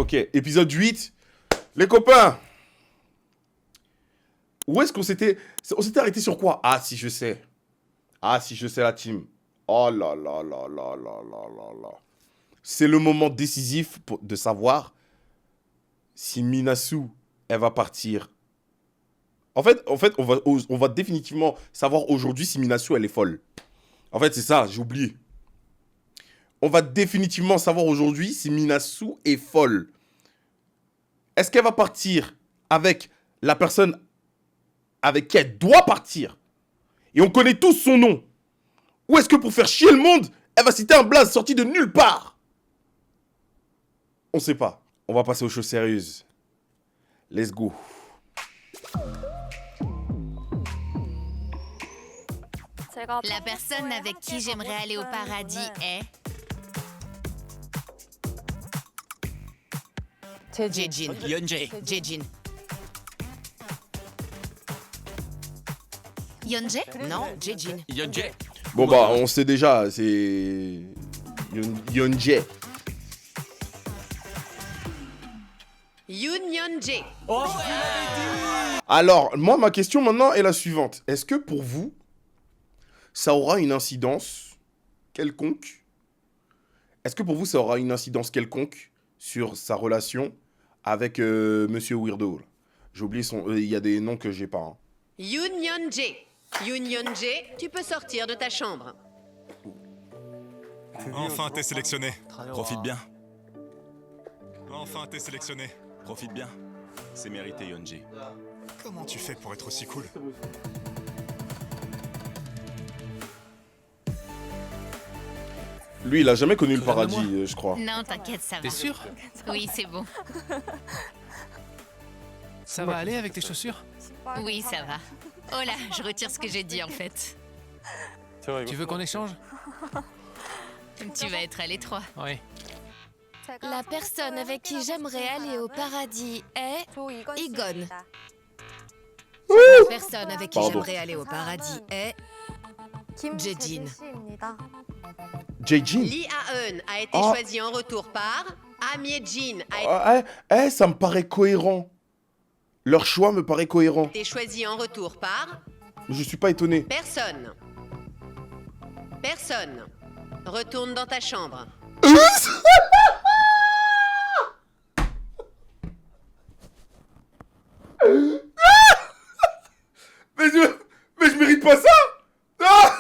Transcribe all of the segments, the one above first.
Ok, épisode 8. Les copains. Où est-ce qu'on s'était... On s'était arrêté sur quoi? Ah, si je sais. Ah, si je sais la team. Oh là là là là là là là là. C'est le moment décisif de savoir si Minasu, elle va partir. En fait on va définitivement savoir aujourd'hui si Minasu, elle est folle. En fait, c'est ça, j'ai oublié. On va définitivement savoir aujourd'hui si Minasu est folle. Est-ce qu'elle va partir avec la personne avec qui elle doit partir? Et on connaît tous son nom. Ou est-ce que pour faire chier le monde, elle va citer un blaze sorti de nulle part? On sait pas. On va passer aux choses sérieuses. Let's go. La personne avec qui j'aimerais aller au paradis est... Jaejin. Yeonjae. Jaejin. Yeonjae? Non, Jaejin. Yeonjae. Bon bah, on sait déjà, c'est... Yeonjae. Yoon Yeonjae. Alors, moi, ma question maintenant est la suivante. Est-ce que pour vous, ça aura une incidence quelconque? Est-ce que pour vous, ça aura une incidence quelconque sur sa relation avec Monsieur Weirdo? J'ai oublié son... Il y a des noms que j'ai pas. Hein. Yoon Yeonjae. Yoon Yeonjae, tu peux sortir de ta chambre. Enfin, t'es sélectionné. Profite bien. Enfin, t'es sélectionné. Profite bien. C'est mérité, Yeonjae. Comment tu fais pour être aussi cool? Lui, il a jamais connu le paradis, je crois. Non, t'inquiète, ça va. T'es sûr? Oui, c'est bon. Ça va aller avec tes chaussures? Oui, ça va. Oh là, je retire ce que j'ai dit en fait. Tu veux qu'on échange? Tu vas être à l'étroit. Oui. La personne avec qui j'aimerais aller au paradis est Igon. La personne avec qui Pardon. j'aimerais aller au paradis est... Jaejin. Jaejin. Lee A-eun a été Oh. choisi en retour par... Am Ye-jin a Ça me paraît cohérent. Leur choix me paraît cohérent. été choisi en retour par... Je suis pas étonné. Personne. Personne. Retourne dans ta chambre. Mais je mérite pas ça. Ah.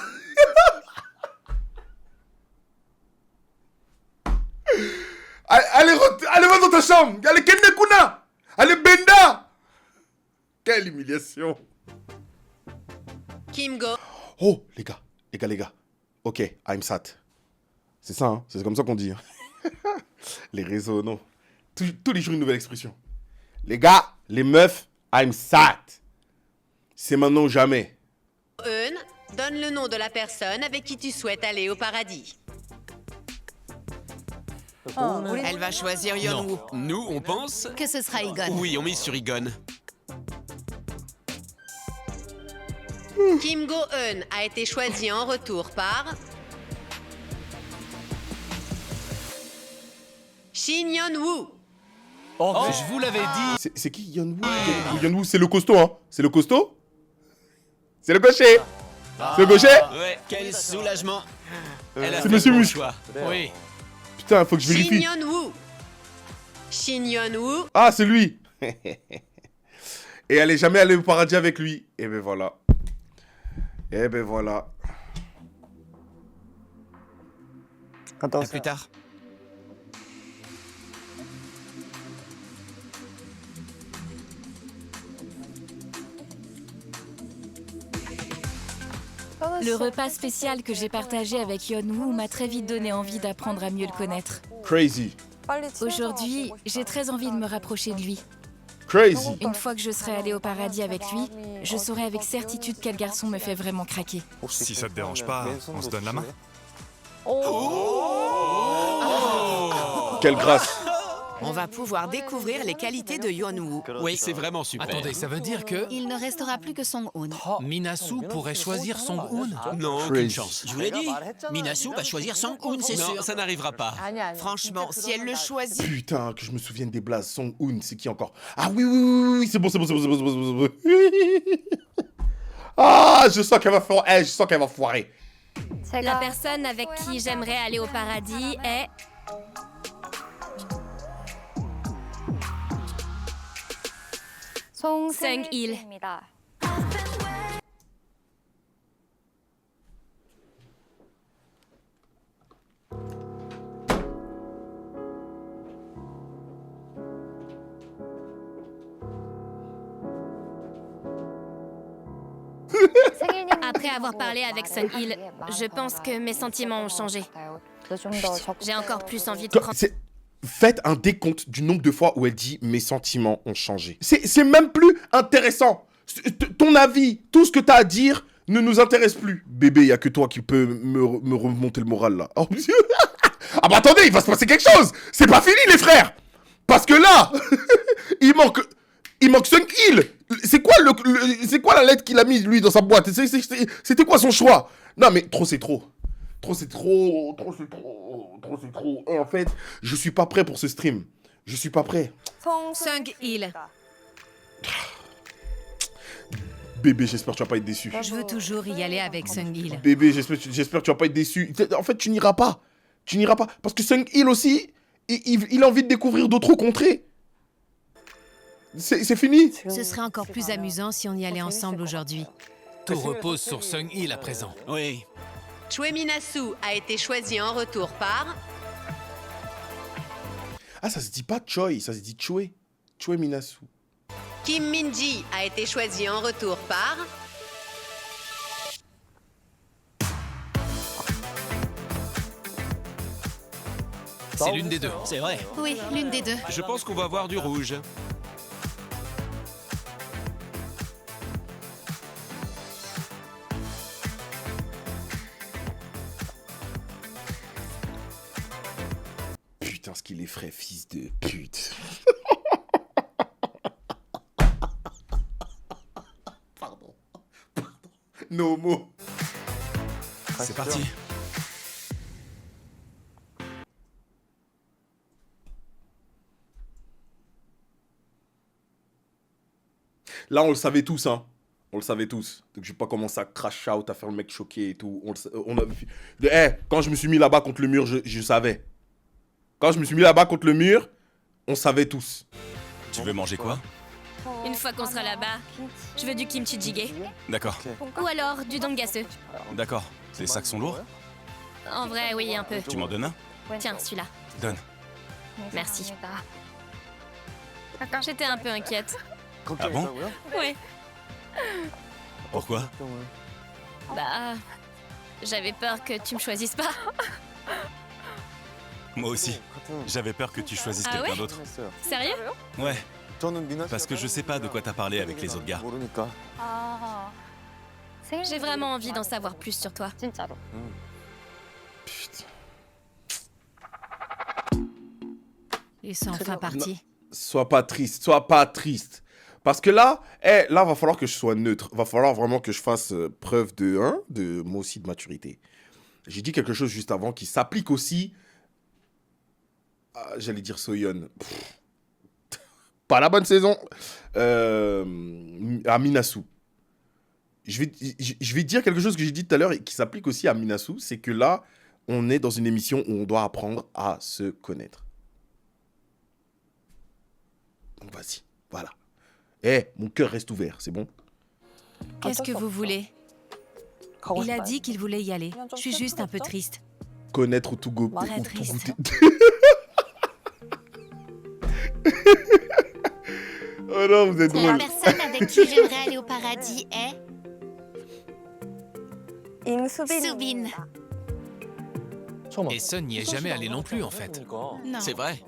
Allez, va dans ta chambre. Allez, Kennekuna. Allez, Benda. Quelle humiliation. Kim Go. Oh, les gars. Ok, I'm sat. C'est ça, hein. C'est comme ça qu'on dit. Hein. Les réseaux, non. Tous les jours, une nouvelle expression. Les gars, les meufs, I'm sat. C'est maintenant ou jamais. Eun, donne le nom de la personne avec qui tu souhaites aller au paradis. Elle va choisir Yeonwoo. Nous, on pense... Que ce sera Igon. Oui, on mise sur Igon. Kim Go-eun a été choisi en retour par... Shin Yeon-woo. Je vous l'avais dit. C'est qui Yeonwoo? Yeonwoo, c'est le costaud, hein. C'est le costaud? C'est le gaucher. C'est le gaucher? Ouais, quel soulagement. Elle a C'est fait Monsieur le bon Muscle. choix. Oui. Putain, faut que je Shin vérifie. Yeon-woo. Shin Yeon-woo. Ah, c'est lui. Et elle est jamais allée au paradis avec lui. Et ben voilà. À plus tard. Le repas spécial que j'ai partagé avec Yeonwoo m'a très vite donné envie d'apprendre à mieux le connaître. Crazy. Aujourd'hui, j'ai très envie de me rapprocher de lui. Crazy. Une fois que je serai allée au paradis avec lui, je saurai avec certitude quel garçon me fait vraiment craquer. Si ça te dérange pas, on se donne la main. Quelle grâce. On va pouvoir découvrir les qualités de Yeon-woo. Oui, c'est vraiment super. Attendez, ça veut dire que Il ne restera plus que Song-hoon. Minasu pourrait choisir Song-hoon? Non, aucune Crazy. chance. Je vous l'ai dit, Minasu va choisir Song-hoon, c'est Non, sûr. ça n'arrivera pas. Franchement, si elle le choisit, Putain, que je me souvienne des blazes. Song-hoon, c'est qui encore? Ah oui, oui, oui, oui, oui, c'est bon, c'est bon, c'est bon, c'est bon, c'est bon, c'est bon. Ah, je sens qu'elle va faire... je sens qu'elle va foirer. La personne avec qui j'aimerais aller au paradis est... Sung-il. Après avoir parlé avec Sung-il, je pense que mes sentiments ont changé. J'ai encore plus envie de prendre... Faites un décompte du nombre de fois où elle dit « mes sentiments ont changé ». C'est même plus intéressant. Ton avis, tout ce que t'as à dire ne nous intéresse plus. Bébé, il y a que toi qui peux me remonter le moral là. Oh, ah bah attendez, il va se passer quelque chose. C'est pas fini les frères. Parce que là, il manque Sung-il. C'est quoi la lettre qu'il a mise lui dans sa boîte? C'était quoi son choix? Non mais trop c'est trop. Trop c'est trop. Et en fait, je suis pas prêt pour ce stream. Je suis pas prêt. Sung-il. Bébé, j'espère que tu vas pas être déçu. Je veux toujours y aller avec Sung-il. Bébé, j'espère que tu vas pas être déçu. En fait, tu n'iras pas. Tu n'iras pas. Parce que Sung-il aussi, il a envie de découvrir d'autres contrées. C'est fini. Ce serait encore plus amusant si on y allait ensemble aujourd'hui. Tout repose sur Sung-il à présent. Oui. Choi Minasu a été choisi en retour par... Ah, ça se dit pas Choi, ça se dit Choi. Choi Minasu. Kim Min-ji a été choisi en retour par... C'est l'une des deux. C'est vrai. Oui, l'une des deux. Je pense qu'on va voir du rouge. Putain, ce qu'il est frais, fils de pute. Pardon. No mots. C'est parti. Là, on le savait tous, hein. On le savait tous. Donc, je vais pas commencer à crash out, à faire le mec choqué et tout. Quand je me suis mis là-bas contre le mur, je savais. Quand je me suis mis là-bas contre le mur, on savait tous. Tu veux manger quoi? Une fois qu'on sera là-bas, je veux du kimchi jjigae. D'accord, Ou alors du dongasu. d'accord. Les sacs sont lourds? En vrai, oui, un peu. Tu m'en donnes un? Tiens, celui-là. Donne. Merci. J'étais un peu inquiète. Ah bon? Ouais. Pourquoi? Bah... J'avais peur que tu me choisisses pas. Moi aussi. J'avais peur que tu choisisses Ah quelqu'un ouais? d'autre. Sérieux? Ouais, parce que je sais pas de quoi t'as parlé avec les autres gars. J'ai vraiment envie d'en savoir plus sur toi. Putain. Ils sont enfin partis. Sois pas triste, sois pas triste. Parce que là, là, va falloir que je sois neutre. Va falloir vraiment que je fasse preuve de moi aussi de maturité. J'ai dit quelque chose juste avant qui s'applique aussi. J'allais dire Soyeon. Pas la bonne saison. À Minasu. Je vais dire quelque chose que j'ai dit tout à l'heure et qui s'applique aussi à Minasu. C'est que là, on est dans une émission où on doit apprendre à se connaître. Donc vas-y, voilà. Mon cœur reste ouvert, c'est bon? Qu'est-ce que vous voulez? Il a dit qu'il voulait y aller. Je suis juste un peu triste. Connaître ou tout go... Très ou tout triste. goûter. Oh non, vous êtes La drôle. personne avec qui j'aimerais aller au paradis est... Subin. Et Sun n'y est jamais allé non plus, en fait. Non. C'est vrai?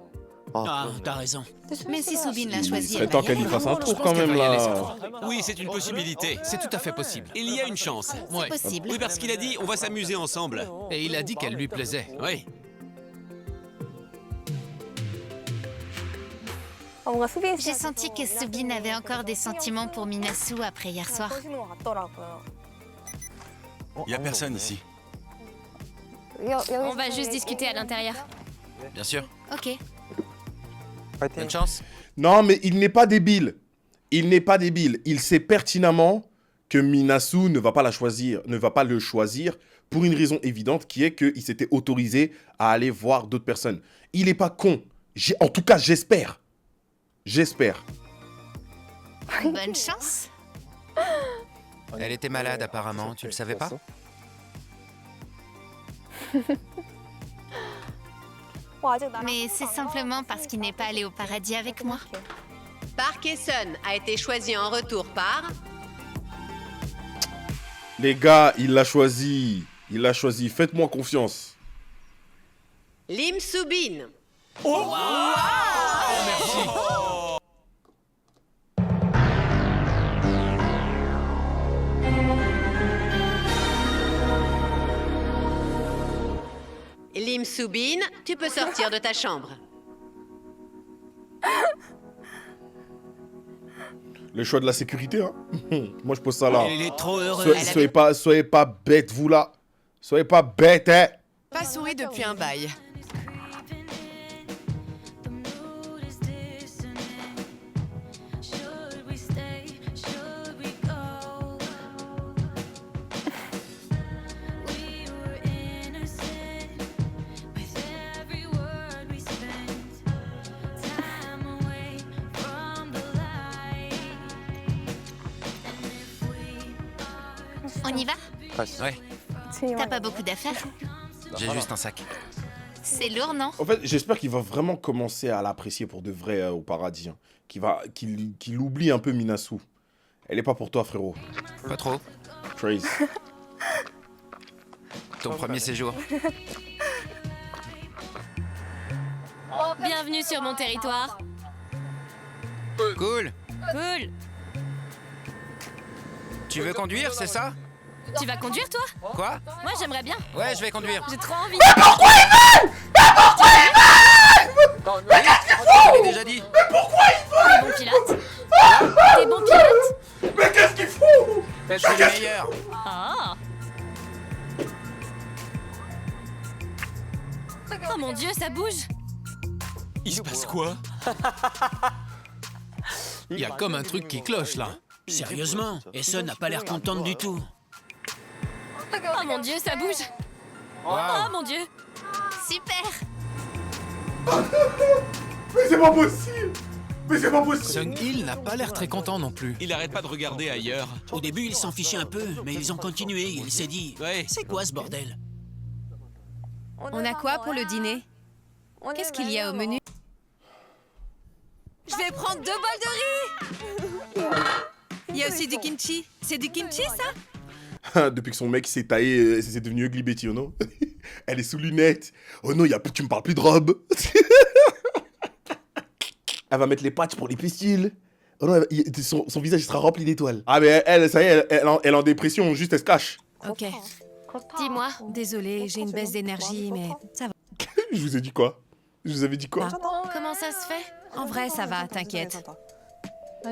Ah, t'as raison. Mais si Subin l'a Il choisi, serait elle temps va y qu'elle y aller. fasse un Je tour pense quand qu'elle même va y aller, là. cette fois. Oui, c'est une possibilité. C'est tout à fait possible. Il y a une chance. Ouais. Possible. Oui, parce qu'il a dit on va s'amuser ensemble. Et il a dit qu'elle lui plaisait. Oui. J'ai senti que Soobin avait encore des sentiments pour Minasu après hier soir. Y a personne ici. On va juste discuter à l'intérieur. Bien sûr. Ok. Bonne chance. Non, mais il n'est pas débile. Il n'est pas débile. Il sait pertinemment que Minasu ne va pas la choisir, ne va pas le choisir pour une raison évidente qui est qu'il s'était autorisé à aller voir d'autres personnes. Il n'est pas con. En tout cas, j'espère. J'espère. Bonne chance. Elle était malade apparemment, tu le savais pas? Mais c'est simplement parce qu'il n'est pas allé au paradis avec moi. Park Hae-sun a été choisi en retour par... Les gars, il l'a choisi. Il l'a choisi. Faites-moi confiance. Lim Soo-bin. Lim Soo-bin, tu peux sortir de ta chambre. Le choix de la sécurité, hein. Moi, je pose ça là. Il est trop heureux. Soyez pas bêtes, vous là. Soyez pas bêtes, hein. Pas souri depuis un bail. On y va? Ouais, T'as pas beaucoup d'affaires? j'ai juste un sac. C'est lourd, non? En fait, j'espère qu'il va vraiment commencer à l'apprécier pour de vrai au paradis. Hein. Qu'il oublie un peu Minasu. Elle est pas pour toi, frérot. Pas trop. Trace. Ton premier séjour. Bienvenue sur mon territoire. Cool. Cool. Tu veux conduire, c'est ça? Tu vas conduire, toi? Quoi? Moi, j'aimerais bien. Ouais, je vais conduire. J'ai trop envie. Je l'ai déjà dit. T'es bon pilote? T'es bon pilote? Mais qu'est-ce qu'il fout? Je suis le meilleur. Ah. Oh mon Dieu, ça bouge. Il se passe quoi? Il y a comme un truc qui cloche là. Sérieusement, Hae-sun n'a pas l'air contente du tout. Oh mon Dieu, ça bouge. Oh mon Dieu. Super! Mais c'est pas possible. Mais c'est pas possible. Sung-il n'a pas l'air très content non plus. Il arrête pas de regarder ailleurs. Au début, ils s'en fichaient un peu, mais ils ont continué. Il s'est dit, Ouais. c'est quoi ce bordel? On a quoi pour le dîner? Qu'est-ce qu'il y a au menu? Je vais prendre 2 bols de riz. Il y a aussi du kimchi. C'est du kimchi, ça? Depuis que son mec s'est taillé, c'est devenu Ugly Betty, oh non? Elle est sous lunettes. Oh non, tu me parles plus de robe. Elle va mettre les patchs pour les pistils. Oh non, son visage sera rempli d'étoiles. Ah mais elle, ça y est, elle est en dépression, juste elle se cache. Ok. Dis-moi. Désolée, j'ai une baisse d'énergie, mais ça va. Je vous ai dit quoi? Je vous avais dit quoi? Comment ça se fait? En vrai, ça va, t'inquiète.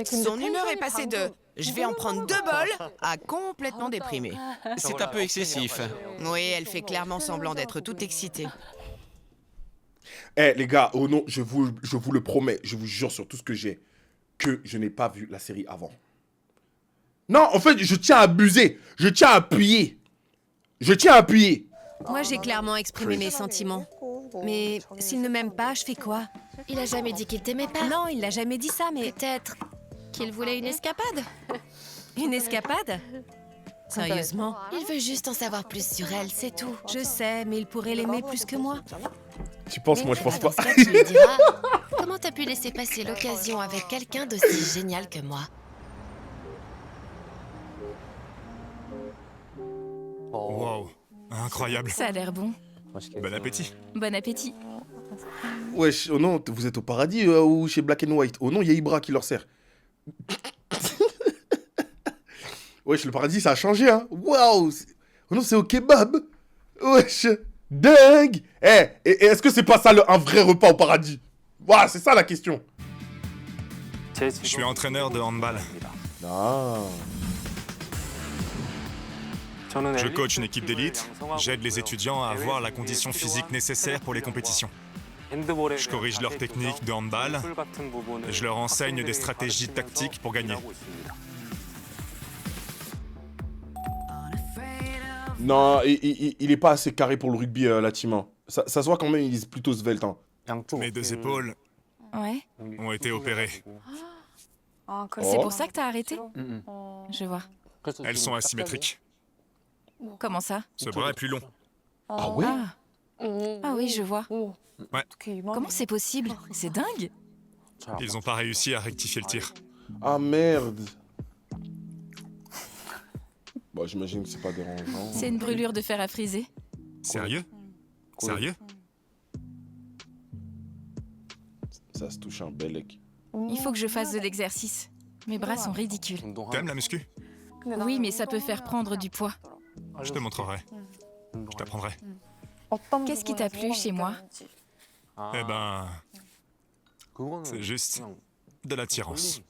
Son humeur est passée de « je vais en prendre 2 bols » à complètement déprimée. C'est un peu excessif. Oui, elle fait clairement semblant d'être toute excitée. Eh les gars, oh non, je vous le promets, je vous jure sur tout ce que j'ai, que je n'ai pas vu la série avant. Non, en fait, je tiens à abuser, je tiens à appuyer. Je tiens à appuyer. Moi, j'ai clairement exprimé mes sentiments. Mais s'il ne m'aime pas, je fais quoi? Il a jamais dit qu'il t'aimait pas. Non, il n'a jamais dit ça, mais Peut-être qu'il voulait une escapade. une escapade? Sérieusement? Il veut juste en savoir plus sur elle, c'est tout. Je sais, mais il pourrait l'aimer plus que moi. Tu penses, moi je pense Dans pas. ce cas, tu lui diras comment t'as pu laisser passer l'occasion avec quelqu'un d'aussi génial que moi. Wow, incroyable. Ça a l'air bon. Bon appétit. Bon appétit. Wesh, oh non, vous êtes au paradis ou chez Black and White? Oh non, il y a Ibra qui leur sert. Wesh, le paradis, ça a changé, hein. Waouh. Oh non, c'est au kebab. Wesh, dingue. Eh, et est-ce que c'est pas ça un vrai repas au paradis? Voilà, c'est ça la question. Je suis entraîneur de handball. Ah. Je coach une équipe d'élite. J'aide les étudiants à avoir la condition physique nécessaire pour les compétitions. Je corrige leurs techniques de handball. Je leur enseigne des stratégies tactiques pour gagner. Non, il est pas assez carré pour le rugby, la team. Hein. Ça se voit quand même, il est plutôt svelte. Hein. Mes 2 épaules Ouais. ont été opérées. C'est pour ça que t'as arrêté? Je vois. Elles sont asymétriques. Comment ça? Ce bras est plus long. Ah ouais? Ah oui, je vois. Ouais, Comment c'est possible? C'est dingue. ils ont pas réussi à rectifier le tir. Ah merde. Bon, j'imagine que c'est pas dérangeant. C'est une brûlure de fer à friser. Sérieux? Sérieux? Ça se touche un bellec. Il faut que je fasse de l'exercice. Mes bras sont ridicules. T'aimes la muscu? Oui, mais ça peut faire prendre du poids. Je te montrerai. Je t'apprendrai. Qu'est-ce qui t'a plu chez moi? Eh ben, c'est juste de l'attirance.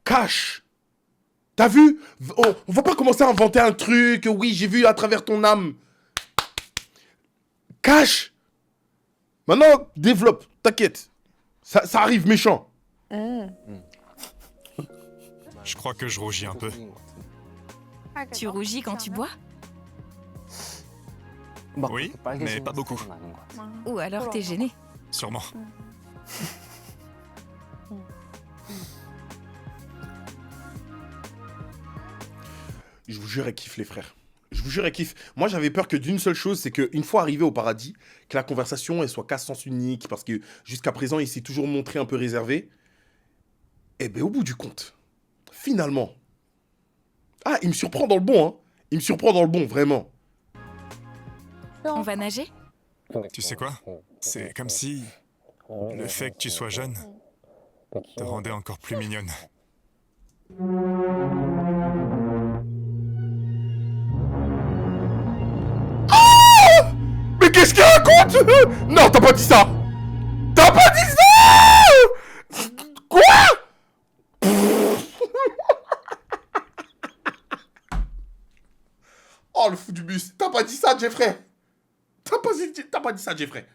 Cash! T'as vu? On va pas commencer à inventer un truc. Oui, j'ai vu à travers ton âme. Cash! Maintenant, développe. T'inquiète. Ça arrive méchant. Je crois que je rougis un peu. Tu rougis quand tu bois? Oui, mais pas beaucoup. Ou alors t'es gêné? Sûrement. Je vous jure, elle kiffe, les frères. Je vous jure, elle kiffe. Moi, j'avais peur que d'une seule chose, c'est qu'une fois arrivé au paradis, que la conversation, elle soit qu'à sens unique, parce que jusqu'à présent, il s'est toujours montré un peu réservé. Eh bien, au bout du compte, finalement... Ah, il me surprend dans le bon, hein. Il me surprend dans le bon, vraiment. On va nager? Tu sais quoi? C'est comme si le fait que tu sois jeune te rendait encore plus mignonne. Mais qu'est-ce qu'il raconte? Non, t'as pas dit ça! T'as pas dit ça! Quoi? Oh, le fou du bus. T'as pas dit ça, Jeffrey? T'as pas dit ça, Jeffrey?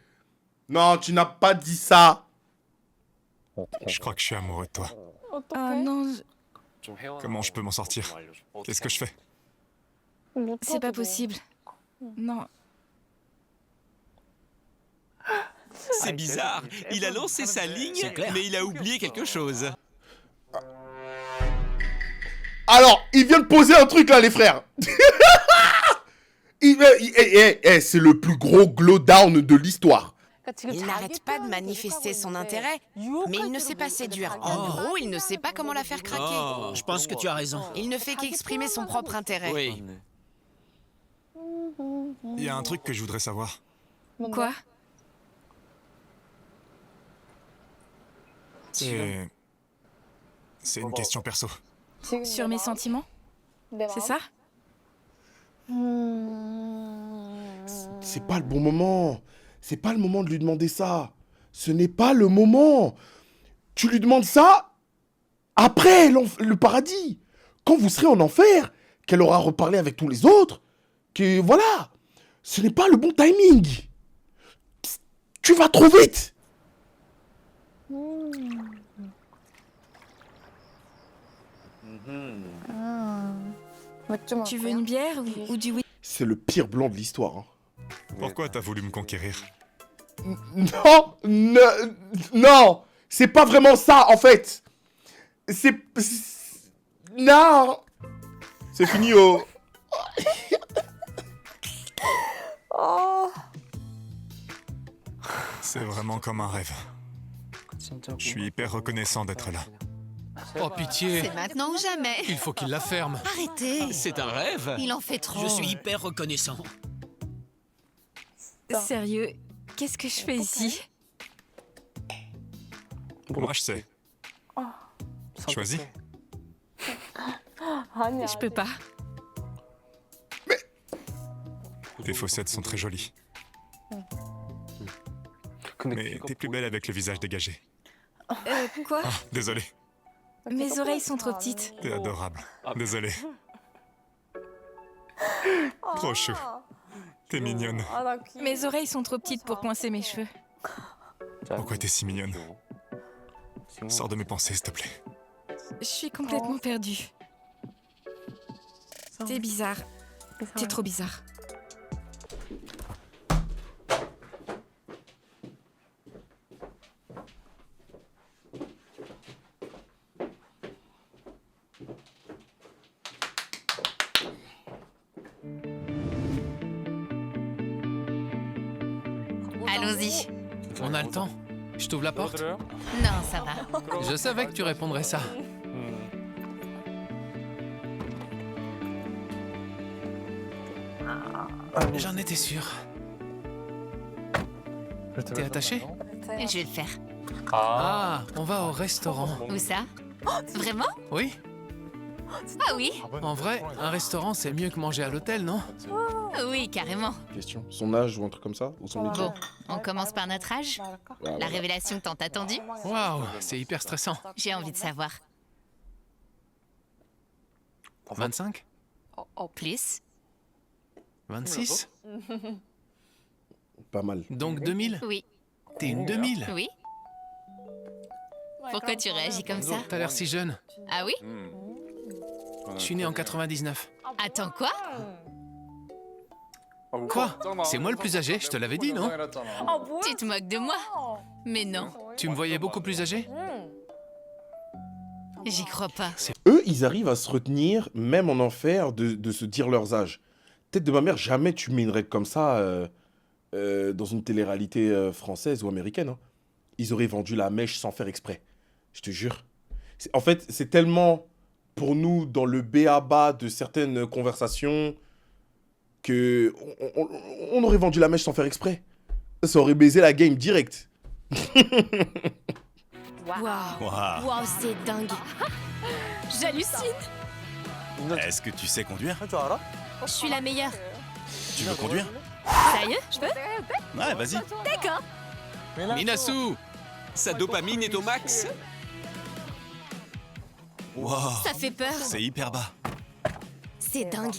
Non, tu n'as pas dit ça. Je crois que je suis amoureux de toi. Ah non, Comment je peux m'en sortir? Qu'est-ce que je fais? c'est pas possible. Non. C'est bizarre. Il a lancé sa ligne, mais il a oublié quelque chose. Alors, il vient de poser un truc, là, les frères. C'est le plus gros glow down de l'histoire. Il n'arrête pas de manifester son intérêt, mais il ne sait pas séduire. En gros, il ne sait pas comment la faire craquer. Oh, je pense que tu as raison. Il ne fait qu'exprimer son propre intérêt. Oui. Il y a un truc que je voudrais savoir. Quoi? C'est une question perso. Sur mes sentiments? C'est ça? C'est pas le bon moment. C'est pas le moment de lui demander ça. Ce n'est pas le moment. Tu lui demandes ça après le paradis. Quand vous serez en enfer, qu'elle aura reparlé avec tous les autres. Que voilà. Ce n'est pas le bon timing. Tu vas trop vite. Tu veux une bière ou du whisky? C'est le pire blanc de l'histoire. Hein. Pourquoi t'as voulu me conquérir? Non, c'est pas vraiment ça en fait. Non, c'est fini C'est vraiment comme un rêve. Je suis hyper reconnaissant d'être là. Oh, pitié. C'est maintenant ou jamais. Il faut qu'il la ferme. Arrêtez. C'est un rêve. Il en fait trop. Je suis hyper reconnaissant. Sérieux, qu'est-ce que je fais ici? Moi, je sais. Choisis. Je peux pas. Tes faussettes sont très jolies. Mais t'es plus belle avec le visage dégagé. Quoi? Désolé, Mes oreilles sont trop petites. t'es adorable. Désolé. Trop chou. T'es mignonne. Mes oreilles sont trop petites pour coincer mes cheveux. Pourquoi t'es si mignonne? Sors de mes pensées, s'il te plaît. Je suis complètement perdue. T'es bizarre. T'es trop bizarre. Allons-y. On a le temps. Je t'ouvre la porte? Non, ça va. Je savais que tu répondrais ça. J'en étais sûr. T'es attaché? Je vais le faire. Ah, on va au restaurant. Où ça? Vraiment? Oui? Ah oui? En vrai, un restaurant, c'est mieux que manger à l'hôtel, non? Oui, carrément. Question. Son âge ou un truc comme ça? Ou son métier? Bon, on commence par notre âge. Ouais, La révélation tant attendue. Waouh, c'est hyper stressant. J'ai envie de savoir. 25? Plus? 26? Pas mal. Donc 2000? Oui. T'es une 2000? Oui. Pourquoi tu réagis comme ça? T'as l'air si jeune. Ah oui? Je suis né en 99. Attends, quoi? Quoi? C'est moi le plus âgé, je te l'avais dit, non? Tu te moques de moi? Mais non, Tu me voyais beaucoup plus âgé? j'y crois pas. Eux, ils arrivent à se retenir, même en enfer, de se dire leurs âges. Tête de ma mère, jamais tu mets une règle comme ça dans une télé-réalité française ou américaine. Hein. Ils auraient vendu la mèche sans faire exprès. Je te jure. En fait, c'est tellement, pour nous, dans le b.a.-ba de certaines conversations, que on aurait vendu la mèche sans faire exprès. Ça aurait baisé la game direct. Waouh. Waouh. Waouh, c'est dingue. J'hallucine. Est-ce que tu sais conduire? Je suis la meilleure. Tu veux conduire? Sérieux? Je peux? Ouais, vas-y. D'accord. Minasu! Sa dopamine est au max. Wow. Ça fait peur. C'est hyper bas. C'est dingue.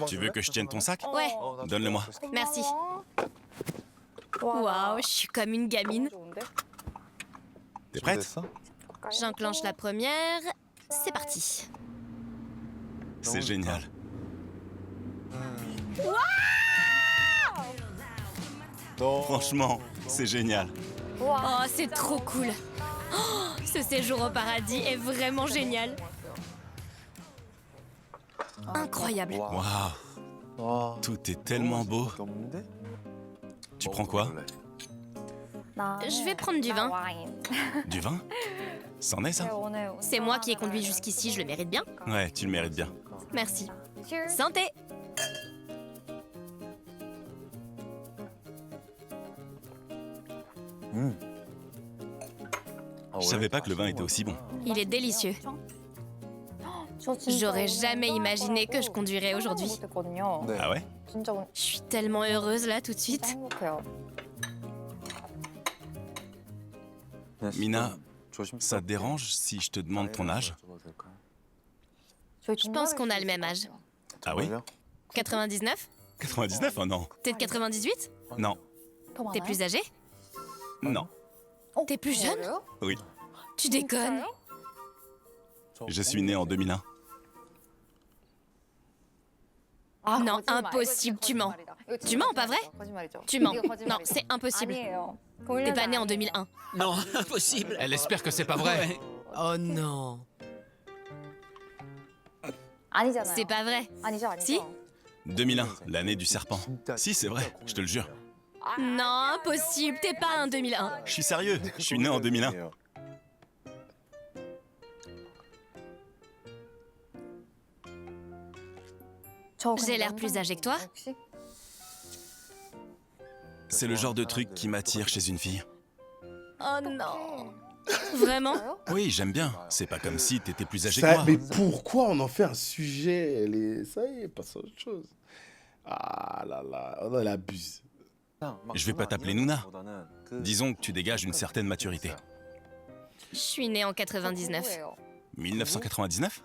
Tu veux que je tienne ton sac? Ouais, Donne-le-moi. merci. Waouh, je suis comme une gamine. T'es prête? J'enclenche la première. C'est parti. C'est génial. Franchement, c'est génial. Oh, c'est trop cool. Oh, ce séjour au paradis est vraiment génial. Incroyable. Waouh. Tout est tellement beau. Tu prends quoi? Je vais prendre du vin. Du vin? C'en est ça? C'est moi qui ai conduit jusqu'ici, je le mérite bien. Ouais, tu le mérites bien. Merci. Santé. Je savais pas que le vin était aussi bon. Il est délicieux. J'aurais jamais imaginé que je conduirais aujourd'hui. Ah ouais? Je suis tellement heureuse là tout de suite. Mina, ça te dérange si je te demande ton âge? Je pense qu'on a le même âge. Ah oui? 99? 99? Oh non. T'es de 98? Non. T'es plus âgé? Non. T'es plus jeune? Oui. Tu déconnes? Je suis né en 2001. Non, impossible, tu mens. Tu mens, pas vrai? Tu mens. Non, c'est impossible. T'es pas né en 2001. Non, impossible. Elle espère que c'est pas vrai. Ouais. Oh non. C'est pas vrai. Si? 2001, l'année du serpent. Si, c'est vrai, je te le jure. Non, impossible, t'es pas un 2001. Je suis sérieux, je suis né en 2001. J'ai l'air plus âgé que toi? C'est le genre de truc qui m'attire chez une fille. Oh non. Vraiment? Oui, j'aime bien. C'est pas comme si t'étais plus âgé que Ça, moi. mais pourquoi on en fait un sujet Ça y est, passe à autre chose. Ah là là, on en abuse. Je vais pas t'appeler Nouna. Disons que tu dégages une certaine maturité. Je suis née en 99. 1999?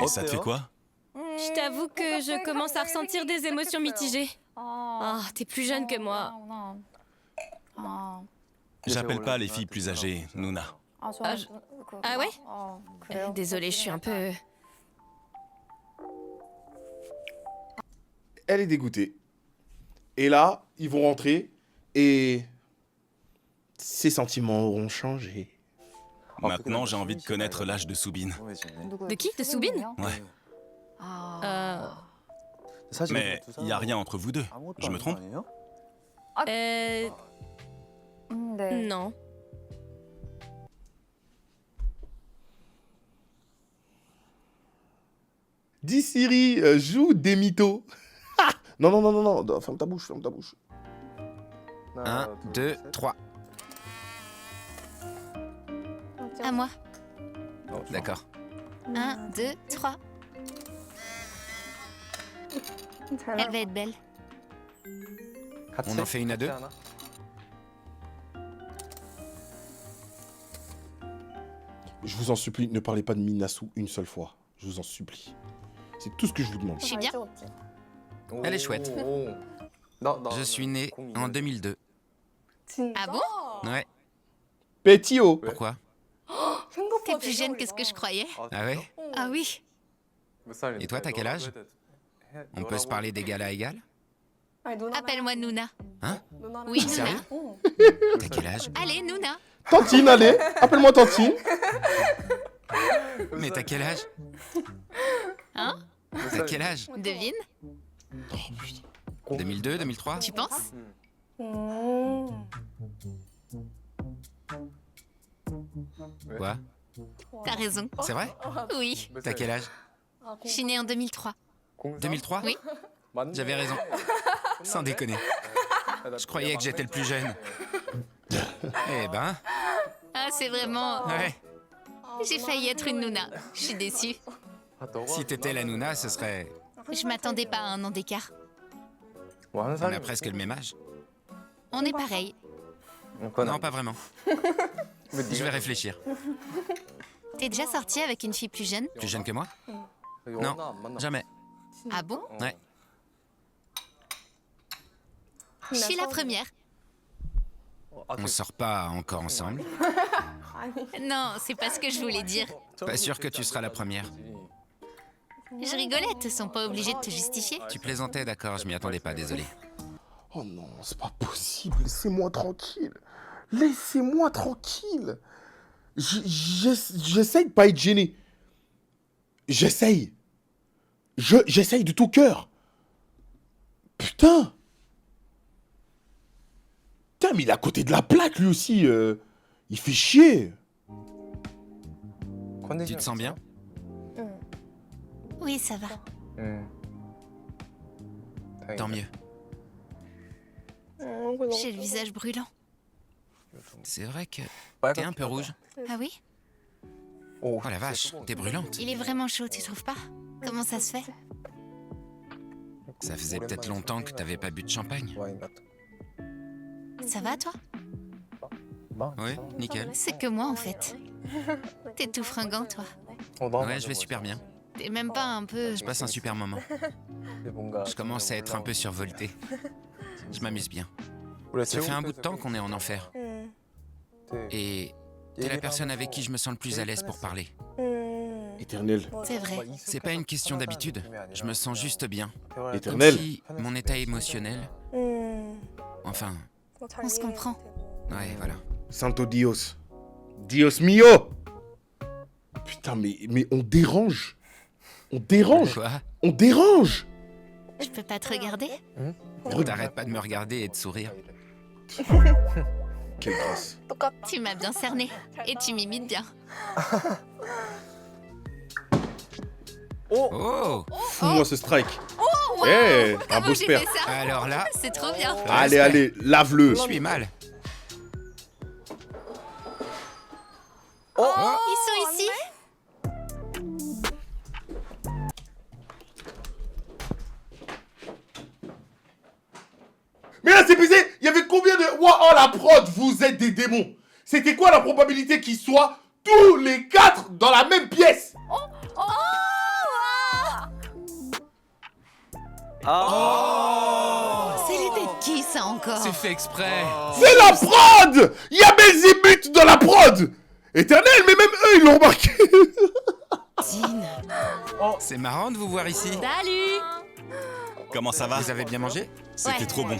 Et ça te fait quoi? Je t'avoue que je commence à ressentir des émotions mitigées. Oh, t'es plus jeune que moi. J'appelle pas les filles plus âgées Nouna. Ah ouais? Désolée, je suis un peu... Elle est dégoûtée. Et là, ils vont rentrer et ses sentiments auront changé. Maintenant, j'ai envie de connaître l'âge de Soubine. De qui? De Soubine? Ouais. Mais il y a rien entre vous deux. Je me trompe? Non. Dis Siri, joue des mythos. Ah non, non, non, non, non, ferme ta bouche, ferme ta bouche. 1, 2, 3. À moi. D'accord. 1, 2, 3. Elle va être belle. On en fait une à deux? Je vous en supplie, ne parlez pas de Minasu une seule fois. Je vous en supplie. C'est tout ce que je vous demande. Je suis bien. Elle est chouette. Je suis né en 2002. Ah bon? Ouais. Pétio. Pourquoi? T'es plus jeune que ce que je croyais. Ah ouais? Ah oui. Et toi, t'as quel âge? On peut se parler d'égal à égal? Appelle-moi Nouna. Hein? Oui, Nouna. Sérieux? T'as quel âge? Allez, Nouna. Tantine, allez, appelle-moi Tantine. Mais t'as quel âge? Hein? T'as quel âge? Devine. 2002, 2003? Tu penses? Quoi? T'as raison. C'est vrai? Oui. T'as quel âge? Je suis née en 2003. 2003? Oui. J'avais raison. Sans déconner. Je croyais que j'étais le plus jeune. Eh ben... Ah, c'est vraiment... Ouais. J'ai failli être une Nouna. Je suis déçue. Si t'étais la Nouna, ce serait... Je m'attendais pas à un an d'écart. On a presque le même âge. On est pareil. Non, pas vraiment. Je vais réfléchir. T'es déjà sortie avec une fille plus jeune? Plus jeune que moi? Non, jamais. Ah bon? Ouais. Je suis la première. On sort pas encore ensemble. Non, c'est pas ce que je voulais dire. Pas sûr que tu seras la première. Je rigolais, te sens pas obligé de te justifier. Tu plaisantais, d'accord, je m'y attendais pas, désolé. Oh non, c'est pas possible. Laissez-moi tranquille. Laissez-moi tranquille. J'essaye de pas être gêné. J'essaye. J'essaye de tout cœur. Putain. Putain, mais il est à côté de la plaque, lui aussi. Il fait chier. Tu te sens bien? Oui, ça va. Tant mieux. J'ai le visage brûlant. C'est vrai que t'es un peu rouge. Ah oui? Oh la vache, t'es brûlante. Il est vraiment chaud, tu trouves pas? Comment ça se fait? Ça faisait peut-être longtemps que t'avais pas bu de champagne. Ça va, toi? Oui, nickel. C'est que moi, en fait. T'es tout fringant, toi. Ouais, je vais super bien. T'es même pas un peu... Je passe un super moment. Je commence à être un peu survolté. Je m'amuse bien. Ça fait un bout de temps qu'on est en enfer. Et t'es la personne avec qui je me sens le plus à l'aise pour parler. Éternel. C'est vrai. C'est pas une question d'habitude. Je me sens juste bien. Éternel. Comme si mon état émotionnel... Enfin... On se comprend. Ouais, voilà. Santo Dios. Dios mio. Putain, mais on dérange. On dérange. Quoi? On dérange. Je peux pas te regarder? T'arrêtes pas de me regarder et de sourire. Quelle grâce. Tu m'as bien cerné. Et tu m'imites bien. Oh! Fous-moi ce strike. Oh, wow. Eh, un Comment beau j'ai spare. fait ça? Alors là... C'est trop bien. Allez, allez, lave-le. Je suis mal. Ils sont ici? Mais là, c'est baisé. Il y avait combien de... Wow, oh, la prod, vous êtes des démons. C'était quoi la probabilité qu'ils soient tous les 4 dans la même pièce? C'est l'idée de qui, ça, encore? C'est fait exprès. C'est la prod. Il y a Belzébuth dans la prod. Éternel, mais même eux, ils l'ont remarqué. C'est marrant de vous voir ici. Salut! Comment ça va? Vous avez bien mangé? C'était trop bon.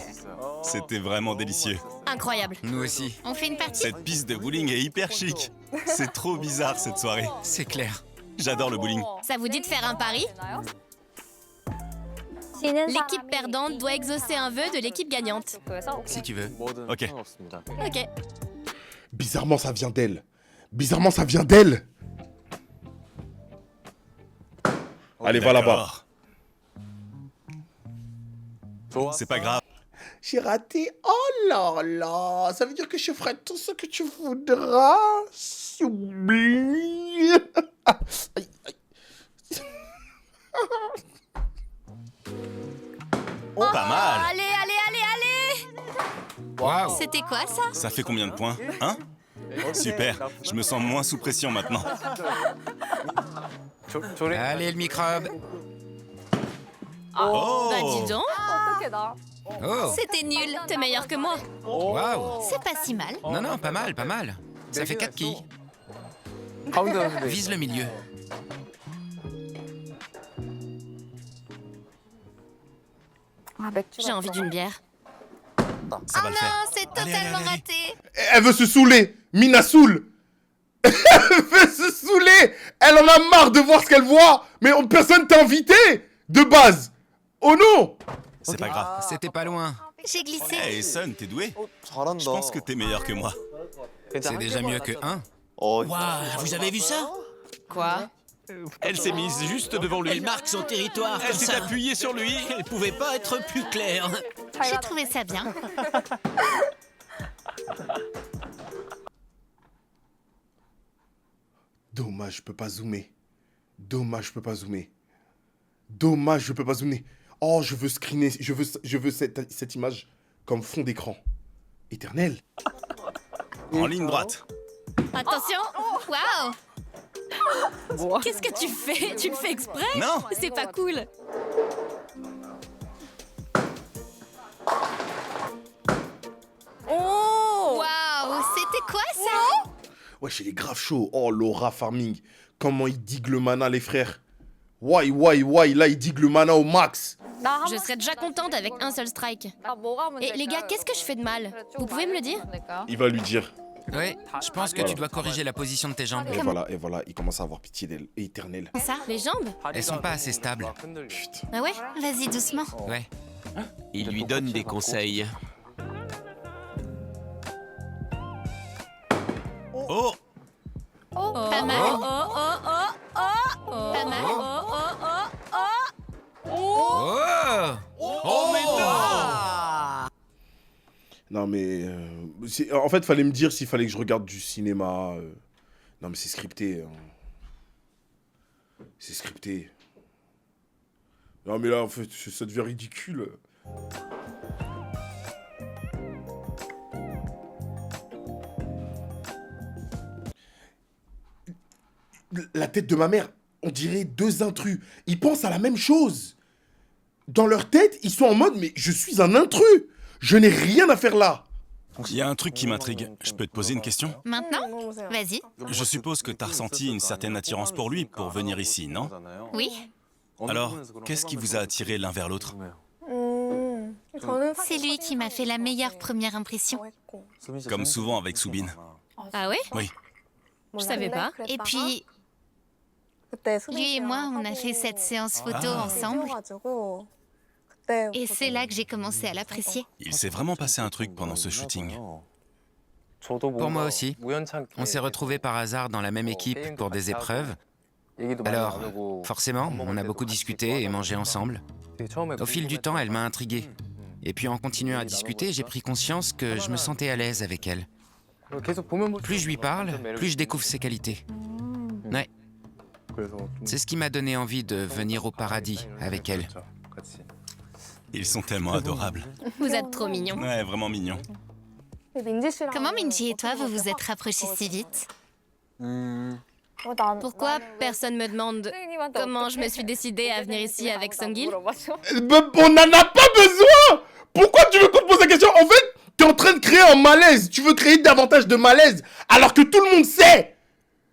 C'était vraiment délicieux. Incroyable. Nous aussi. On fait une partie? Cette piste de bowling est hyper chic. C'est trop bizarre cette soirée. C'est clair. J'adore le bowling. Ça vous dit de faire un pari? L'équipe perdante doit exaucer un vœu de l'équipe gagnante. Si tu veux. Ok. Ok. Bizarrement, ça vient d'elle. Bizarrement, ça vient d'elle. Allez, va là-bas. C'est pas grave. J'ai raté. Oh là là. Ça veut dire que je ferai tout ce que tu voudras. Oublie. Aïe, aïe. Pas mal. Allez, allez, allez, allez! Waouh. C'était quoi ça? Ça fait combien de points? Hein? Super. Je me sens moins sous pression maintenant. Allez, le microbe. Oh! Bah dis donc! Oh. C'était nul, t'es meilleur que moi. Waouh. C'est pas si mal. Non, non, pas mal, pas mal. Ça fait 4 quilles. Vise le milieu. J'ai envie d'une bière. Ça va le faire. Non, c'est totalement raté. Elle veut se saouler. Mina saoule. Elle veut se saouler. Elle en a marre de voir ce qu'elle voit. Mais personne t'a invité. De base. Oh non. C'est pas grave. C'était pas loin. J'ai glissé. Hey Sun, t'es doué? Je pense que t'es meilleur que moi. C'est déjà mieux que 1. Waouh, vous avez vu ça? Quoi? Elle s'est mise juste devant lui. Elle marque son territoire Elle comme s'est ça. appuyée sur lui. Elle pouvait pas être plus claire. J'ai trouvé ça bien. Dommage, je peux pas zoomer. Dommage, je peux pas zoomer. Dommage, je peux pas zoomer. Oh, je veux screener. Je veux cette image comme fond d'écran. Éternel. En ligne droite. Attention! Waouh! Qu'est-ce que tu fais? Tu le fais exprès? Non. C'est pas cool. Waouh, c'était quoi ça? Ouais, j'ai les graves chaud. Oh, Laura Farming. Comment il digue le mana, les frères. Why. Là, il digue le mana au max. Je serais déjà contente avec un seul strike. Et les gars, qu'est-ce que je fais de mal? Vous pouvez me le dire? Il va lui dire. Ouais, je pense que tu dois corriger la position de tes jambes. Et voilà, il commence à avoir pitié d'elle. Éternel. Ça, les jambes? Elles sont pas assez stables. Putain. Ah ouais? Vas-y, doucement. Ouais. Il lui donne des conseils. Oh! Pas mal. Pas mal. Oh. Oh mais non! Non, mais... en fait, fallait me dire s'il fallait que je regarde du cinéma. Non, mais c'est scripté. C'est scripté. Non, mais là, en fait, ça devient ridicule. La tête de ma mère, on dirait 2 intrus. Ils pensent à la même chose. Dans leur tête, ils sont en mode, mais je suis un intrus. Je n'ai rien à faire là. Il y a un truc qui m'intrigue. Je peux te poser une question? Maintenant? Vas-y. Je suppose que t'as ressenti une certaine attirance pour lui pour venir ici, non? Oui. Alors, qu'est-ce qui vous a attiré l'un vers l'autre? C'est lui qui m'a fait la meilleure première impression. Comme souvent avec Soubine. Ah ouais? Oui. Je savais pas. Et puis, lui et moi, on a fait cette séance photo ensemble. Et c'est là que j'ai commencé à l'apprécier. Il s'est vraiment passé un truc pendant ce shooting. Pour moi aussi. On s'est retrouvés par hasard dans la même équipe pour des épreuves. Alors, forcément, on a beaucoup discuté et mangé ensemble. Au fil du temps, elle m'a intrigué. Et puis en continuant à discuter, j'ai pris conscience que je me sentais à l'aise avec elle. Plus je lui parle, plus je découvre ses qualités. Ouais. C'est ce qui m'a donné envie de venir au paradis avec elle. Ils sont tellement adorables. Vous êtes trop mignons. Ouais, vraiment mignons. Comment Minji et toi, vous vous êtes rapprochés si vite? Pourquoi personne me demande comment je me suis décidée à venir ici avec Sungil? On n'en a pas besoin. Pourquoi tu veux qu'on te pose la question? En fait, t'es en train de créer un malaise. Tu veux créer davantage de malaise alors que tout le monde sait.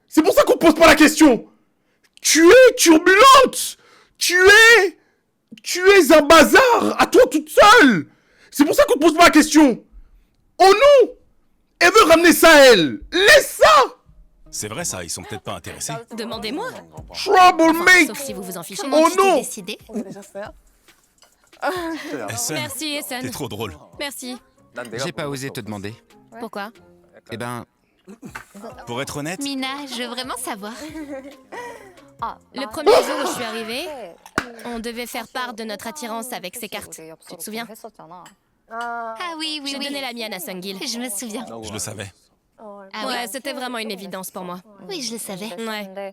C'est pour ça qu'on te pose pas la question. Tu es turbulente. Tu es un bazar à toi toute seule. C'est pour ça qu'on te pose pas la question. Oh non. Elle veut ramener ça à elle. Laisse ça. C'est vrai ça, ils sont peut-être pas intéressés. Demandez-moi. Troublemaker. Sauf si vous vous en fichez. Comment tu t'es non. décidé? Essen, Merci, Essen. t'es trop drôle. Merci. J'ai pas osé te demander. Pourquoi? Eh ben, Pour être honnête, Mina, je veux vraiment savoir. Le premier jour où je suis arrivée, on devait faire part de notre attirance avec ces cartes. Tu te souviens? Ah oui, oui, J'ai oui. donné la mienne à Sungil. Je me souviens. je le savais. Ah Ouais, c'était vraiment une évidence pour moi. oui, je le savais. Ouais.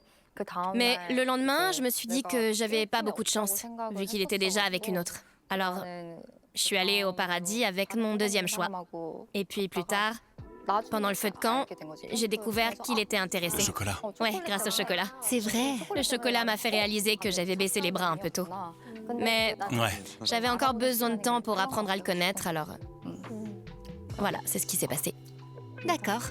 Mais le lendemain, je me suis dit que j'avais pas beaucoup de chance, vu qu'il était déjà avec une autre. Alors, je suis allée au paradis avec mon deuxième choix. Et puis plus tard, pendant le feu de camp, j'ai découvert qu'il était intéressé. Le chocolat. Ouais, grâce au chocolat. C'est vrai. Le chocolat m'a fait réaliser que j'avais baissé les bras un peu tôt. Mais Ouais. j'avais encore besoin de temps pour apprendre à le connaître, alors... Voilà, c'est ce qui s'est passé. D'accord.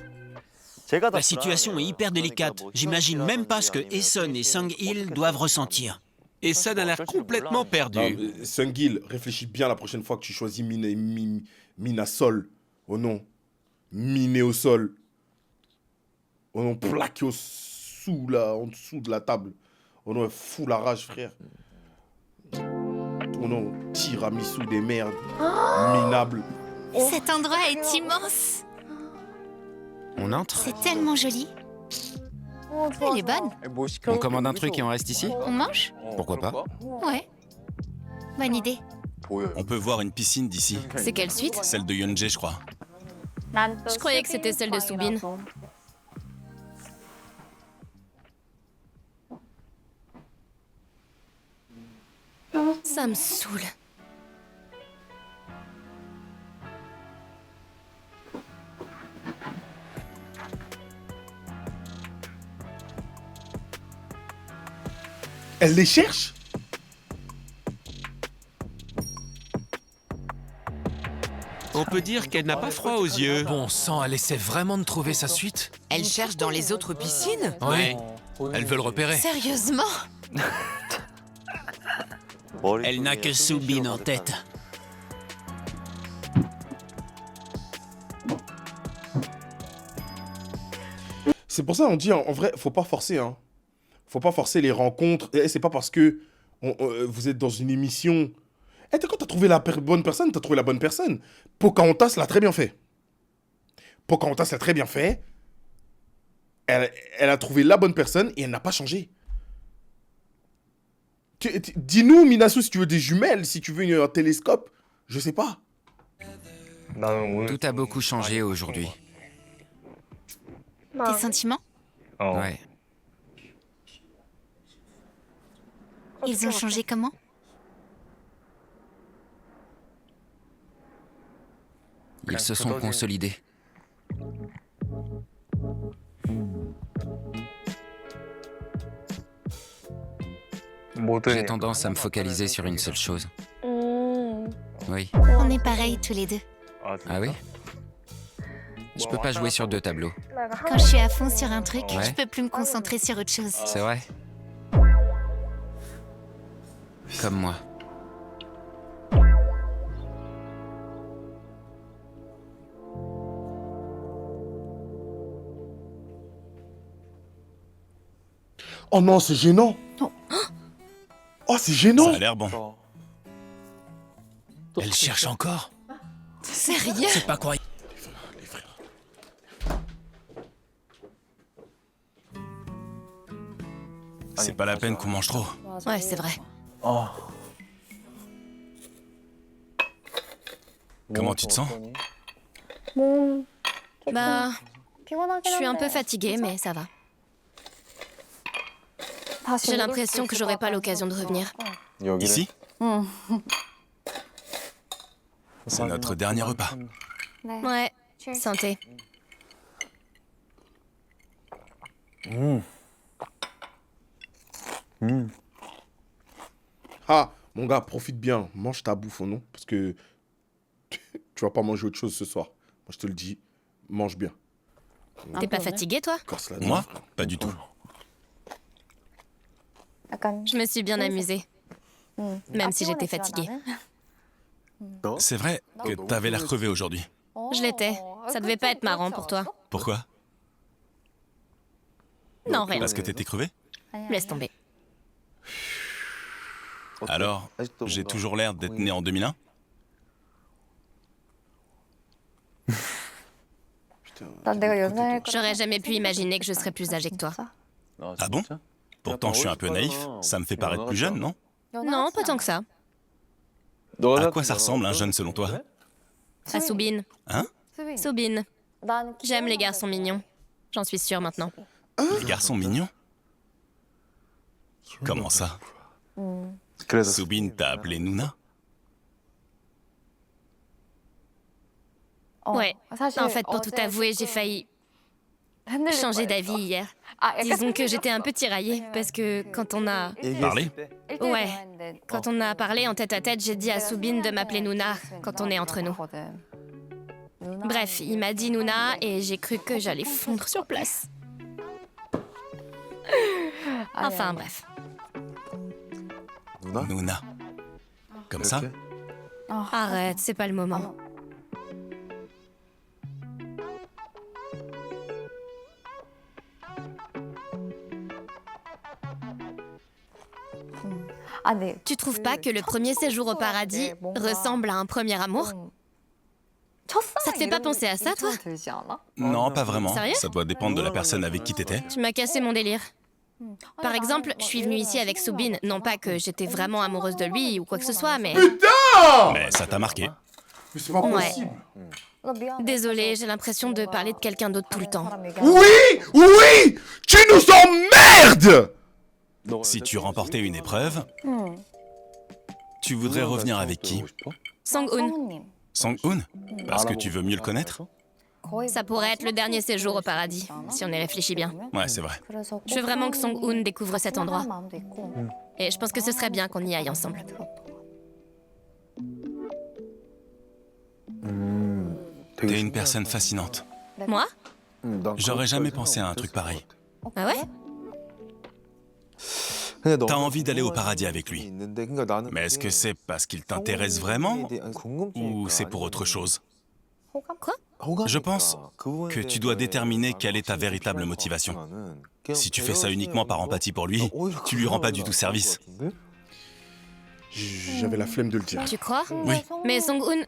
La situation est hyper délicate. J'imagine même pas ce que Essen et Sung-il doivent ressentir. Essen a l'air complètement perdu. Sungil, réfléchis bien la prochaine fois que tu choisis Mina Sol. Oh non. Miné au sol. Oh non, plaqué en dessous de la table. Oh non, elle fout la rage, frère. Oh non, tiramisu des merdes. Minable. Cet endroit est immense. on entre? C'est tellement joli. Elle est bonne. On commande un truc et on reste ici? On mange? Pourquoi pas? Ouais. Bonne idée. On peut voir une piscine d'ici. C'est quelle suite? Celle de Yeonjae, je crois. Je croyais que c'était celle de Soubin. Ça me saoule. Elle les cherche? On peut dire qu'elle n'a pas froid aux yeux. Bon sang, elle essaie vraiment de trouver sa suite? Elle cherche dans les autres piscines? Oui. Elle veut le repérer. Sérieusement? Elle n'a que Soubin en tête. C'est pour ça on dit, en vrai, faut pas forcer. Hein. Faut pas forcer les rencontres. Et c'est pas parce que vous êtes dans une émission... Et quand t'as trouvé la bonne personne, t'as trouvé la bonne personne. Pocahontas l'a très bien fait. Pocahontas l'a très bien fait. Elle a trouvé la bonne personne et elle n'a pas changé. Dis-nous, Minasu, si tu veux des jumelles, si tu veux un télescope, je sais pas. Tout a beaucoup changé aujourd'hui. Tes sentiments? Ouais. Ils ont changé comment? Ils se sont consolidés. J'ai tendance à me focaliser sur une seule chose. Oui. On est pareils tous les deux. Ah oui? Je peux pas jouer sur deux tableaux. Quand je suis à fond sur un truc, Ouais. je peux plus me concentrer sur autre chose. C'est vrai? Comme moi. Oh non, c'est gênant. Oh, c'est gênant. Ça a l'air bon. Elle cherche encore? Sérieux? C'est pas croyable. Les frères. C'est pas la peine qu'on mange trop. Ouais, c'est vrai. Comment tu te sens? Bah, je suis un peu fatiguée, mais ça va. J'ai l'impression que j'aurai pas l'occasion de revenir. Ici? C'est notre dernier repas. Ouais, santé. Ah, mon gars, profite bien. Mange ta bouffe, non? Parce que tu vas pas manger autre chose ce soir. Moi, je te le dis, mange bien. T'es pas fatigué, toi? Moi? Pas du tout. Je me suis bien amusée. Même si j'étais fatiguée. C'est vrai que t'avais l'air crevé aujourd'hui. Je l'étais. Ça devait pas être marrant pour toi. Pourquoi? Non, rien. Parce que t'étais crevé? Laisse tomber. Alors, j'ai toujours l'air d'être né en 2001? J'aurais jamais pu imaginer que je serais plus âgée que toi. Ah bon? Pourtant, je suis un peu naïf. Ça me fait paraître plus jeune, non? Non, pas tant que ça. À quoi ça ressemble un jeune selon toi? À Soubine. Hein? Soubine. J'aime les garçons mignons. J'en suis sûre maintenant. Les garçons mignons? Comment ça? Soubine t'a appelé Nouna? Ouais. En fait, pour tout avouer, j'ai failli changer d'avis hier. Disons que j'étais un peu tiraillée parce que quand on a... Parlé? Ouais. Quand on a parlé en tête-à-tête, j'ai dit à Soubine de m'appeler Nouna quand on est entre nous. Bref, il m'a dit Nouna et j'ai cru que j'allais fondre sur place. Enfin, bref. Nouna. Comme ça? Arrête, c'est pas le moment. Tu trouves pas que le premier séjour au paradis ressemble à un premier amour? Ça te fait pas penser à ça, toi? Non, pas vraiment. Sérieux? Ça doit dépendre de la personne avec qui t'étais. Tu m'as cassé mon délire. Par exemple, je suis venue ici avec Soubine. Non pas que j'étais vraiment amoureuse de lui ou quoi que ce soit, mais... Putain! Mais ça t'a marqué. Mais c'est pas possible. Désolée, j'ai l'impression de parler de quelqu'un d'autre tout le temps. Oui! Oui! Tu nous emmerdes! Si tu remportais une épreuve, tu voudrais revenir avec qui? Sang-hoon. Sang-hoon? Parce que tu veux mieux le connaître? Ça pourrait être le dernier séjour au paradis, si on y réfléchit bien. Ouais, c'est vrai. Je veux vraiment que Sang-hoon découvre cet endroit. Et je pense que ce serait bien qu'on y aille ensemble. T'es une personne fascinante. Moi? J'aurais jamais pensé à un truc pareil. Ah ouais? T'as envie d'aller au paradis avec lui. Mais est-ce que c'est parce qu'il t'intéresse vraiment ou c'est pour autre chose? Quoi? Je pense que tu dois déterminer quelle est ta véritable motivation. Si tu fais ça uniquement par empathie pour lui, tu lui rends pas du tout service. J'avais la flemme de le dire. Tu crois? Oui. Mais Sang-hoon...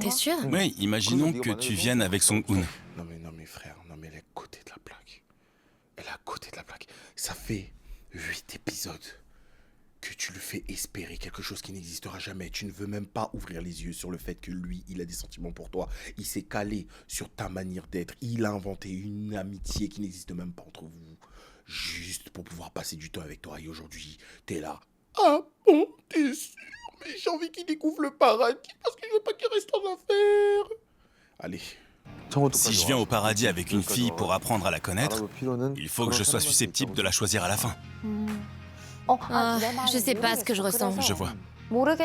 T'es sûr? Oui, imaginons que tu viennes avec Sang-hoon. Non mais frère, non mais elle est à côté de la plaque. Elle est à côté de la plaque. Ça fait 8 épisodes que tu lui fais espérer quelque chose qui n'existera jamais. Tu ne veux même pas ouvrir les yeux sur le fait que lui, il a des sentiments pour toi. Il s'est calé sur ta manière d'être. Il a inventé une amitié qui n'existe même pas entre vous. Juste pour pouvoir passer du temps avec toi. Et aujourd'hui, t'es là. Ah bon, t'es sûr? Mais j'ai envie qu'il découvre le paradis parce que je veux pas qu'il reste en enfer. Allez. Si je viens au paradis avec une fille pour apprendre à la connaître, il faut que je sois susceptible de la choisir à la fin. Je sais pas ce que je ressens. Je vois.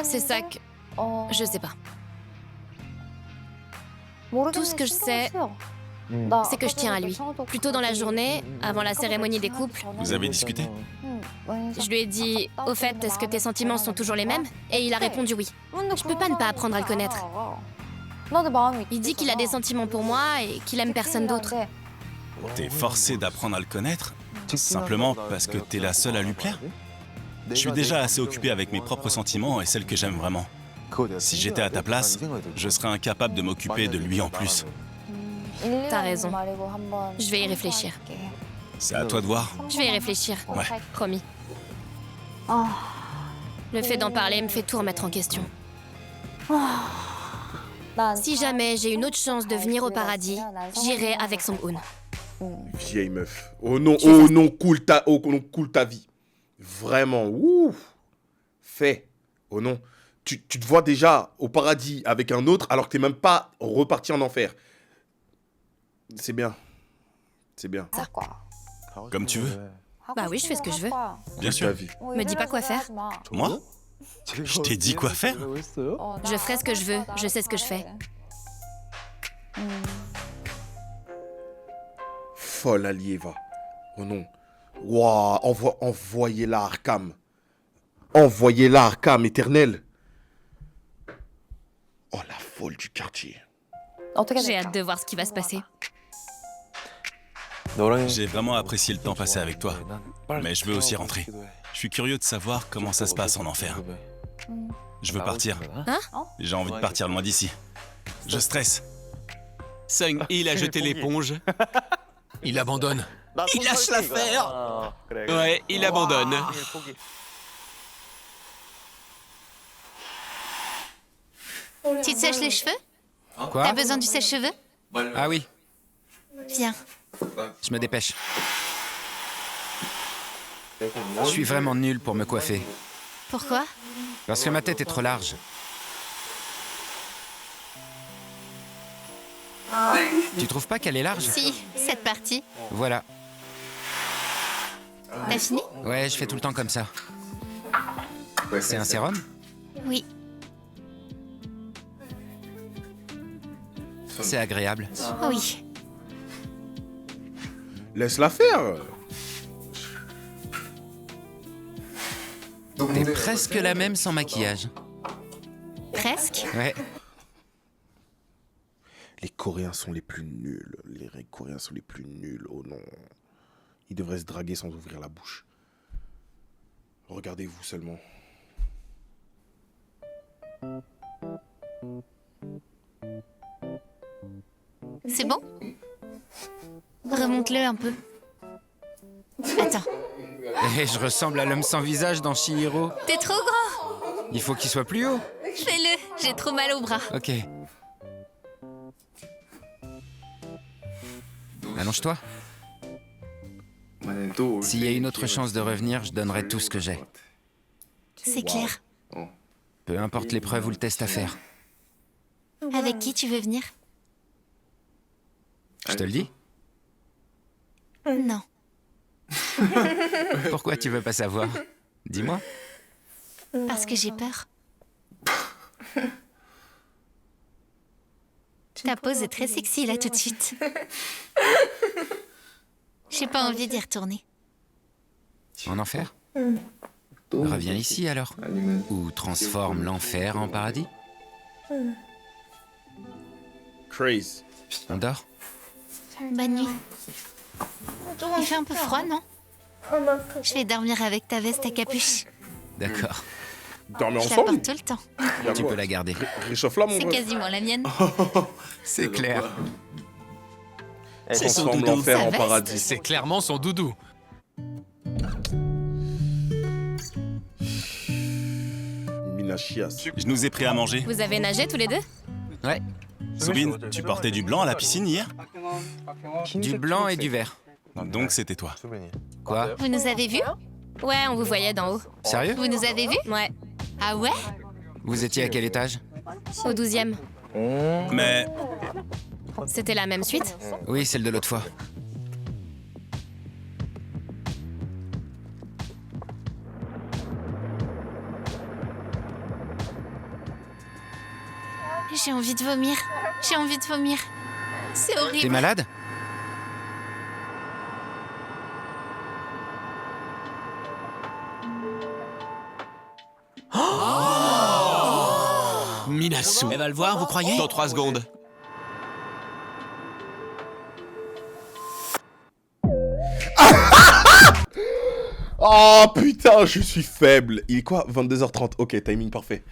C'est ça que... Je sais pas. Tout ce que je sais, c'est que je tiens à lui. Plus tôt dans la journée, avant la cérémonie des couples, Vous avez discuté? je lui ai dit « Au fait, est-ce que tes sentiments sont toujours les mêmes ?» Et il a répondu oui. Je peux pas ne pas apprendre à le connaître. Il dit qu'il a des sentiments pour moi et qu'il aime personne d'autre. T'es forcé d'apprendre à le connaître simplement parce que t'es la seule à lui plaire? Je suis déjà assez occupé avec mes propres sentiments et celles que j'aime vraiment. Si j'étais à ta place, je serais incapable de m'occuper de lui en plus. T'as raison. Je vais y réfléchir. C'est à toi de voir. Je vais y réfléchir. Ouais. Promis. Le fait d'en parler me fait tout remettre en question. Si jamais j'ai une autre chance de venir au paradis, j'irai avec Sang-hoon. Vieille meuf. Oh non, cool ta vie. Vraiment, ouf. Fais. Oh non. tu te vois déjà au paradis avec un autre alors que t'es même pas reparti en enfer. C'est bien. C'est bien. Comme tu veux. Bah oui, je fais ce que je veux. Bien sûr. Me dis pas quoi faire. Moi? Je t'ai dit quoi faire? Je ferai ce que je veux, je sais ce que je fais. Folle Alieva. Oh non. Waouh, envoyez-la Arkham. Envoyez-la Arkham éternel. Oh la folle du quartier. J'ai hâte de voir ce qui va se passer. J'ai vraiment apprécié le temps passé avec toi. Mais je veux aussi rentrer. Je suis curieux de savoir comment ça se passe en enfer. Je veux partir. Hein? J'ai envie de partir loin d'ici. Je stresse. Sung-il a jeté l'éponge. Il abandonne. Il lâche l'affaire. Ouais, il abandonne. Tu te sèches les cheveux? Quoi? T'as besoin du sèche-cheveux? Ah oui, Viens. je me dépêche. Je suis vraiment nul pour me coiffer. Pourquoi? Parce que ma tête est trop large. Tu trouves pas qu'elle est large? Si, cette partie. Voilà. T'as fini? Ouais, je fais tout le temps comme ça. C'est un sérum? Oui. C'est agréable. Oui. Laisse-la faire. T'es presque la même sans maquillage. Presque? Ouais. Les Coréens sont les plus nuls. Les Coréens sont les plus nuls. Oh non. Ils devraient se draguer sans ouvrir la bouche. Regardez-vous seulement. C'est bon? Remonte-le un peu. Attends. Et je ressemble à l'homme sans visage dans Chihiro. T'es trop grand! Il faut qu'il soit plus haut. Fais-le, j'ai trop mal au bras. Ok. Allonge-toi. S'il y a une autre chance de revenir, je donnerai tout ce que j'ai. C'est clair. Peu importe l'épreuve ou le test à faire. Avec qui tu veux venir? Je te le dis? Non. Pourquoi tu veux pas savoir? Dis-moi. Parce que j'ai peur. Ta pose est très sexy là tout de suite. J'ai pas envie d'y retourner. En enfer? Reviens ici alors. Ou transforme l'enfer en paradis. Craze. On dort? Bonne nuit. Il fait un peu froid, non? Je vais dormir avec ta veste à capuche. D'accord. Dormez Je la ensemble? porte tout le temps. Tu peux la garder. Réchauffe-la, mon C'est gars. quasiment la mienne. C'est clair. C'est son Transforme doudou. l'enfer Sa en veste. paradis. C'est clairement son doudou. Mina chiasse. Je nous ai pris à manger. Vous avez nagé tous les deux? Ouais. Soubine, tu portais du blanc à la piscine hier? Du blanc et du vert. Donc c'était toi. Quoi? Vous nous avez vus? Ouais, on vous voyait d'en haut. Sérieux? Vous nous avez vus? Ouais, Ah ouais? Vous étiez à quel étage? au 12e. Mais C'était la même suite? Oui, celle de l'autre fois. J'ai envie de vomir. J'ai envie de vomir. C'est T'es horrible. malade? Minasu. Elle va le voir, vous croyez? Dans 3 secondes. Oh putain, je suis faible. Il est quoi? 22h30. Ok, timing parfait.